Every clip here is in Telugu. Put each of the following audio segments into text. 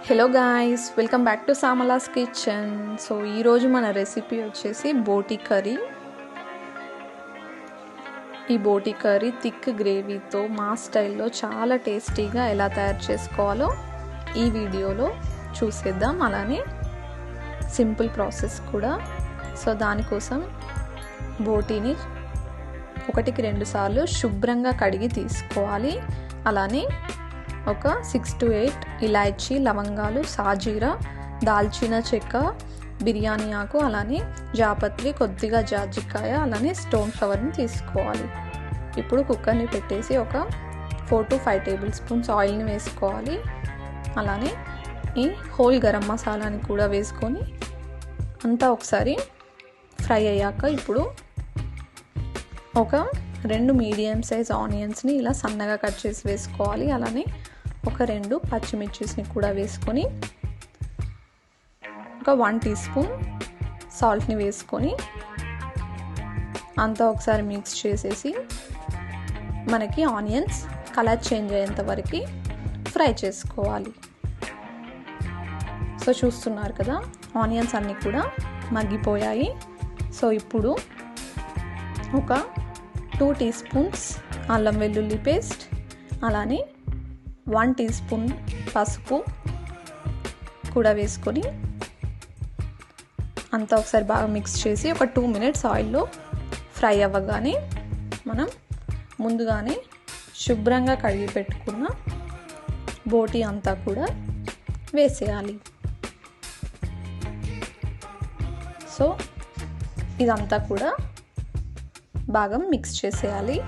Hello guys, welcome back to సామలాస్ kitchen. So ఈరోజు మన రెసిపీ వచ్చేసి బోటి కర్రీ. ఈ బోటి కర్రీ థిక్ గ్రేవీతో మా స్టైల్లో చాలా టేస్టీగా ఎలా తయారు చేసుకోవాలో ఈ వీడియోలో చూసేద్దాం. అలానే సింపుల్ ప్రాసెస్ కూడా. సో దానికోసం బోటీని 1-2 సార్లు శుభ్రంగా కడిగి తీసుకోవాలి. అలానే ఒక 6 to 8 ఇలాచీ, లవంగాలు, సాజీరా, దాల్చిన చెక్క, బిర్యానీ ఆకు, అలానే జాపత్రి, కొద్దిగా జాజికాయ, అలానే స్టోన్ ఫ్లవర్ని తీసుకోవాలి. ఇప్పుడు కుక్కర్ని పెట్టేసి ఒక 4 to 5 టేబుల్ స్పూన్స్ ఆయిల్ని వేసుకోవాలి. అలానే ఈ హోల్ గరం మసాలాని కూడా వేసుకొని అంతా ఒకసారి ఫ్రై అయ్యాక ఇప్పుడు ఒక 2 మీడియం సైజ్ ఆనియన్స్ని ఇలా సన్నగా కట్ చేసి వేసుకోవాలి. అలానే ఒక 2 పచ్చిమిర్చిని కూడా వేసుకొని ఒక 1 టీ స్పూన్ సాల్ట్ని వేసుకొని అంతా ఒకసారి మిక్స్ చేసేసి మనకి ఆనియన్స్ కలర్ చేంజ్ అయ్యేంత వరకు ఫ్రై చేసుకోవాలి. సో చూస్తున్నారు కదా, ఆనియన్స్ అన్నీ కూడా మగ్గిపోయాయి. సో ఇప్పుడు ఒక 2 టీ స్పూన్స్ అల్లం వెల్లుల్లి పేస్ట్, అలానే 1 టీ స్పూన్ పసుపు కూడా వేసుకొని అంతా ఒకసారి బాగా మిక్స్ చేసి ఒక 2 minutes ఆయిల్లో ఫ్రై అవ్వగానే మనం ముందుగానే శుభ్రంగా కడిగి పెట్టుకున్న బోటీ అంతా కూడా వేసేయాలి. సో ఇదంతా కూడా బాగా మిక్స్ చేసేయాలి.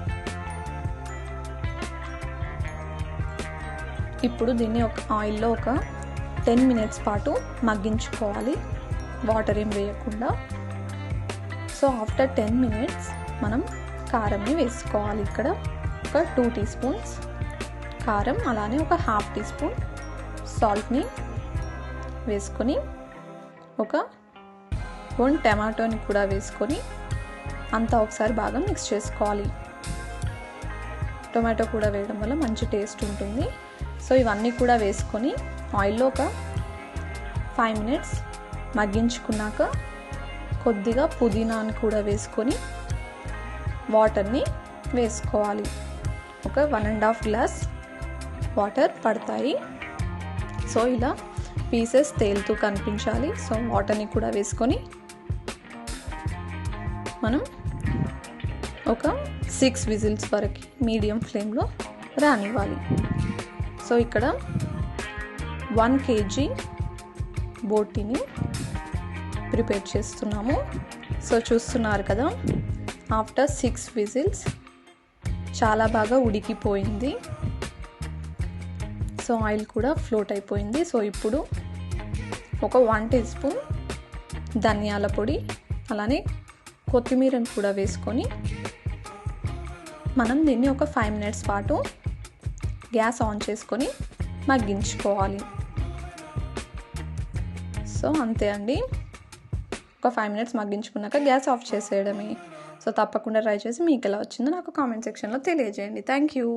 ఇప్పుడు దీన్ని ఒక ఆయిల్లో ఒక 10 minutes పాటు మగ్గించుకోవాలి, వాటర్ ఏం వేయకుండా. సో ఆఫ్టర్ 10 minutes మనం కారంని వేసుకోవాలి. ఇక్కడ ఒక 2 టీ స్పూన్స్ కారం, అలానే ఒక 1/2 టీ స్పూన్ సాల్ట్ని వేసుకొని ఒక 1 టమాటోని కూడా వేసుకొని అంతా ఒకసారి బాగా మిక్స్ చేసుకోవాలి. టొమాటో కూడా వేయడం వల్ల మంచి టేస్ట్ ఉంటుంది. సో ఇవన్నీ కూడా వేసుకొని ఆయిల్లో ఒక 5 minutes మగ్గించుకున్నాక కొద్దిగా పుదీనాని కూడా వేసుకొని వాటర్ని వేసుకోవాలి. ఒక 1.5 గ్లాస్ వాటర్ పడతాయి. సో ఇలా పీసెస్ తేలుతూ కనిపించాలి. సో వాటర్ని కూడా వేసుకొని మనం ఒక 6 విజిల్స్ వరకు మీడియం ఫ్లేమ్లో రానివ్వాలి. సో ఇక్కడ 1 kg బోటీని ప్రిపేర్ చేస్తున్నాము. సో చూస్తున్నారు కదా, ఆఫ్టర్ 6 విజిల్స్ చాలా బాగా ఉడికిపోయింది. సో ఆయిల్ కూడా ఫ్లోట్ అయిపోయింది. సో ఇప్పుడు ఒక 1 టీ స్పూన్ ధనియాల పొడి, అలానే కొత్తిమీరని కూడా వేసుకొని మనం దీన్ని ఒక 5 minutes పాటు గ్యాస్ ఆన్ చేసుకొని మగ్గించుకోవాలి. సో అంతే అండి, ఒక 5 minutes మగ్గించుకున్నాక గ్యాస్ ఆఫ్ చేసేయడమే. సో తప్పకుండా ట్రై చేసి మీకు ఎలా వచ్చిందో నాకు కామెంట్ సెక్షన్లో తెలియజేయండి. Thank you.